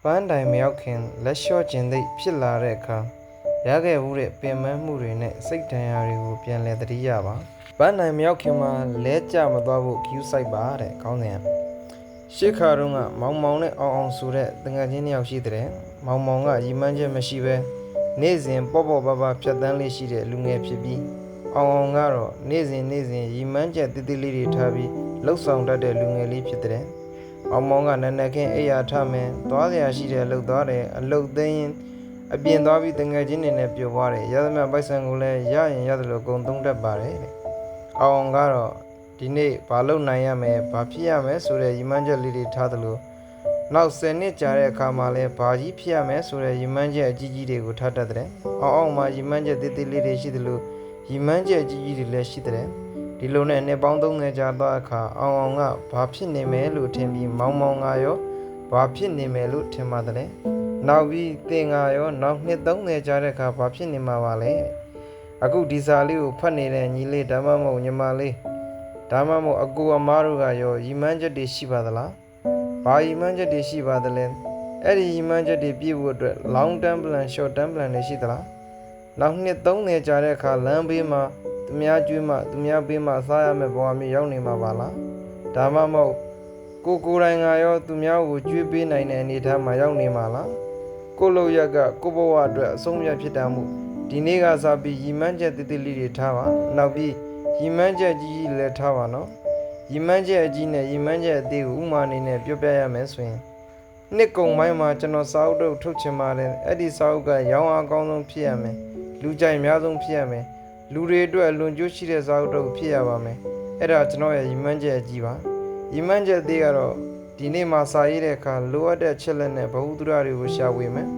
ပန်းတိုင်မရောက်ခင်လက်လျှော့ကျင်သိပ်ဖြစ်လာတဲ့အခါရခဲ့မှုတဲ့ပင်ပန်းမှုတွေနဲ့စိတ်ဒဏ်ရာတွေကိုပြန်လည်သတိရပါပန်းတိုင်မရောက်ခင်မှာလဲကျမသွားဖို့ဂယူးဆိုင်ပါတဲ့ခေါင်းစဉ်ရှစ်ခါတုန်းကမောင်မောင်နဲ့အောင်အောင်ဆိုတဲ့တငယ်ချင်းတစ်ယောက်ရှိတဲ့မောင်မောင်ကရီမှန်းချက်မရှိပဲနေ့စဉ်ပေါ့ပေါ့ပါပါဖြတ်တန်းလေးရှိတဲ့လူငယ်ဖြစ်ပြီးအောင်အောင်ကတော့နေ့စဉ်ရီမှန်းချက်တိတိလေးတွေထားပြီးလှုပ်ဆောင်တတ်တဲ့လူငယ်လေးဖြစ်တဲ့အောင်မောင်ကနန်းနခင်းအိယာထမယ်သွားစရာရှိတယ်လှုပ်သွားတယ်အလှုပ်သိမ်းရင်အပြင်သွားပြီးတငယ်ချင်းတွေနဲ့ပြောသွားတယ်ရသမျှပိုက်ဆံကိုလည်းရရင်ရတယ်လို့အကုန်သုံးတတ်ပါတယ်တဲ့အောင်အောင်ကတော့ဒီနေ့ဘာလုပ်နိုင်ရမယ်ဘာဖြစ်ရမယ်ဆိုတဲ့ရီမှန်းချက်လေးတွေထားသလိုနောက်10နှစ်ကြာတဲ့အခါမှာလည်းဘာကြီးဖြစ်ရမယ်ဆိုတဲ့ရီမှန်းချက်အကြီးကြီးတွေကိုထားတတ်တယ်အောင်အောင်မှာရီမှန်းချက်သေးသေးလေးတွေရှိသလိုရီမှန်းချက်အကြီးကြီးတွေလည်းရှိတယ်ဒီလိုနဲ့နှစ်ပေါင်း30ကြာသွားအခါအောင်အောင်ကဘာဖြစ်နေမယ်လို့ထင်ပြီးမောင်မောင်ကရောဘာဖြစ်နေမယ်လို့ထင်ပါတယ်နောက်ပြီးတင်ငါရောနောက်နှစ်30ကြာတဲ့အခါဘာဖြစ်နေမှာပါလဲအခုဒီစာလေးကိုဖတ်နေတဲ့ညီလေးဓမ္မမဟုတ်ညီမလေးဒါမှမဟုတ်အကူအမားတို့ကရောရီမှန်းချက်တွေရှိပါသလားဘာရီမှန်းချက်တွေရှိပါသလဲအဲ့ဒီရီမှန်းချက်တွေပြည့်ဖို့အတွက် long term plan short term plan တွေရှိသလားနောက်နှစ်30ကြာတဲ့အခါလမ်းဘေးမှာသူများကျွေးမှသူများပေးမှစားရမယ့်ဘဝမျိုးရောက်နေမှာပါလားဒါမှမဟုတ်ကိုယ်တိုင်ကရောသူများကိုကျွေးပေးနိုင်တဲ့အနေအထားမှာရောက်နေမှာလားကိုလိုရက်ကကိုဘဝအတွက်အဆုံးအဖြတ်ဖြစ်တာမှုဒီနေ့ကစပြီးရီမှန်းချက်တိတိလေးတွေထားပါနောက်ပြီးရီမှန်းချက်ကြီးလည်းထားပါနော်ရီမှန်းချက်အကြီးနဲ့ရီမှန်းချက်အသေးကိုဥမာအနေနဲ့ပြောပြရမယ်ဆိုရင်နှစ်ကုံပိုင်းမှာကျွန်တော်စာအုပ်တို့ထုတ်ချင်ပါတယ်အဲ့ဒီစာအုပ်ကရောင်းအားကောင်းဆုံးဖြစ်ရမယ်လူကြိုက်အများဆုံးဖြစ်ရမယ်လူတွေအတွက်အလွန်ကျိုးရှိတဲ့စာအုပ်တို့ဖြစ်ရပါမယ်အဲ့ဒါကျွန်တော်ရဲ့ရီမှန်းချက်အကြီးပါရီမှန်းချက်အသေးကတော့ဒီနေ့မှာစာရေးတဲ့အခါလိုအပ်တဲ့ချက်လက်နဲ့ဗဟုသုတတွေကိုရှာဝေမယ်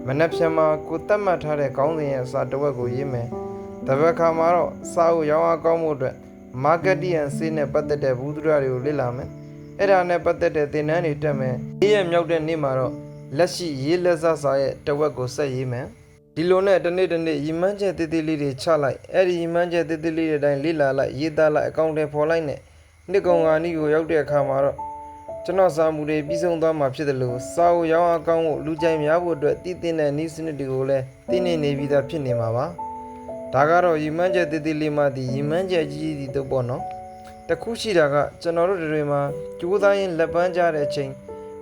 မနက်ဖြန်မှာကိုသတ်မှတ်ထားတဲ့ခေါင်းစဉ်ရဲ့စာတစ်ဝက်ကိုရေးမယ်တပတ်ခါမှာတော့စာအုပ်ရောင်းအားကောင်းမှုအတွက် marketing and sales နဲ့ပတ်သက်တဲ့ဗဟုသုတတွေကိုလေ့လာမယ်အဲ့ဒါနဲ့ပတ်သက်တဲ့သင်တန်းတွေတက်မယ်နေ့ရက်မြောက်တဲ့နေ့မှာတော့လက်ရှိရေးလက်စစာရဲ့တစ်ဝက်ကိုဆက်ရေးမယ်ဒီလိုနဲ့တစ်နေ့ရီမှန်းချက်သေးသေးလေးတွေချလိုက်အဲ့ဒီရီမှန်းချက်သေးသေးလေးတွေတိုင်းလေ့လာလိုက်ရေးသားလိုက်အကောင့်တွေဖော်လိုက်နဲ့နှစ်ကုံကာနီးကိုရောက်တဲ့အခါမှာတော့ကျွန်တော်စာမှုတွေပြီးဆုံးသွားမှာဖြစ်တယ်လို့စာအုပ်ရောင်းအကောင်းကိုလူကြိုက်များဖို့အတွက်တည်တဲ့နည်းစနစ်တွေကိုလည်းသိနေပြီးသားဖြစ်နေမှာပါဒါကတော့ရီမှန်းချက်သေးသေးလေးမှဒီရီမှန်းချက်ကြီးကြီးတို့ပေါ့နော်တခုရှိတာကကျွန်တော်တို့တွေမှာကြိုးစားရင်လက်ပန်းကြတဲ့အချိန်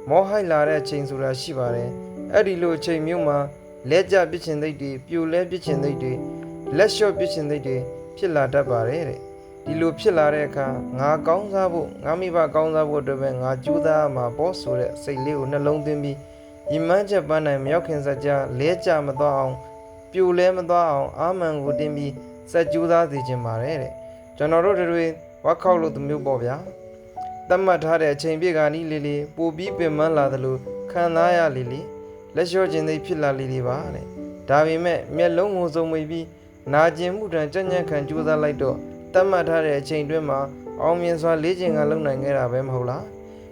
မောဟိုက်လာတဲ့အချိန်ဆိုတာရှိပါတယ်အဲ့ဒီလိုအချိန်မျိုးမှာလက်ကျပစ်ချင်သိတွေပြိုလဲပစ်ချင်သိတွေလက်လျှော့ပစ်ချင်သိတွေဖြစ်လာတတ်ပါတယ်တဲ့ဒီလိုဖြစ်လာတဲ့အခါငါကောင်းစားဖို့ငါမိဘကောင်းစားဖို့အတွက်ပဲငါကြိုးစားမှာပေါ့ဆိုတဲ့စိတ်လေးကိုနှလုံးသွင်းပြီးရီမှန်းချက်ပန်းနိုင်မရောက်ခင်စကြလဲကျမသွားအောင်ပြိုလဲမသွားအောင်အာမန်ကိုတင်းပြီးစက်ကြိုးစားစေချင်ပါတယ်တဲ့ကျွန်တော်တို့တွေဝက်ခောက်လို့တမျိုးပေါ့ဗျာတတ်မှတ်ထားတဲ့အချိန်ပြည့်ကနီးလေးပိုပြီးပင်ပန်းလာသလိုခံစားရလေးလက်လျှော့ခြင်းသိဖြစ်လာလေးပါတဲ့ဒါပေမဲ့မျက်လုံးကိုစုံမိပြီးနာကျင်မှုတန်ကြံ့ကြံ့ခံကြိုးစားလိုက်တော့တတ်မှတ်ထားတဲ့အချိန်တွင်းမှာအောင်မြင်စွာလေ့ကျင့်ကလုပ်နိုင်ခဲ့တာပဲမဟုတ်လား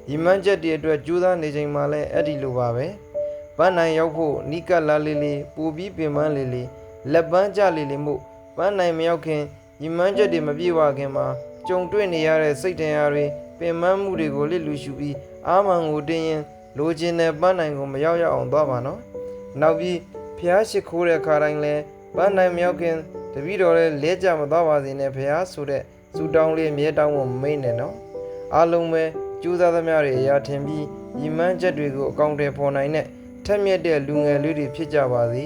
ရီမှန်းချက်တွေအတွက်ကြိုးစားနေချိန်မှာလည်းအဲ့ဒီလိုပါပဲပန်းနိုင်ရောက်ဖို့နီးကပ်လာလေးပိုပြီးပင်ပန်းလေးလက်ပန်းကြလေးမို့ပန်းနိုင်မရောက်ခင်ရီမှန်းချက်တွေမပြေဝခင်မှာကြုံတွေ့နေရတဲ့စိတ်တရားတွေပင်ပန်းမှုတွေကိုလစ်လူရှုပြီးအာမန်ကိုတင်းရင်လိုချင်တဲ့ပန်းနိုင်ကိုမရောက်အောင်သွားပါနော်နောက်ပြီးဖျားရှိခိုးတဲ့ခါတိုင်းလဲပန်းနိုင်မရောက်ခင်တပည့်တော်လည်းလဲကြမသွားပါစေနဲ့ဖျားဆိုတဲ့စူတောင်းလေးမြဲတောင်းဖို့မိတ်နဲ့နော်အားလုံးပဲကြိုးစားသမျှတွေအရာထင်ပြီးရီမှန်းချက်တွေကိုအကောင့်တွေပေါ်နိုင်တဲ့ထက်မြက်တဲ့လူငယ်လေးတွေဖြစ်ကြပါစေ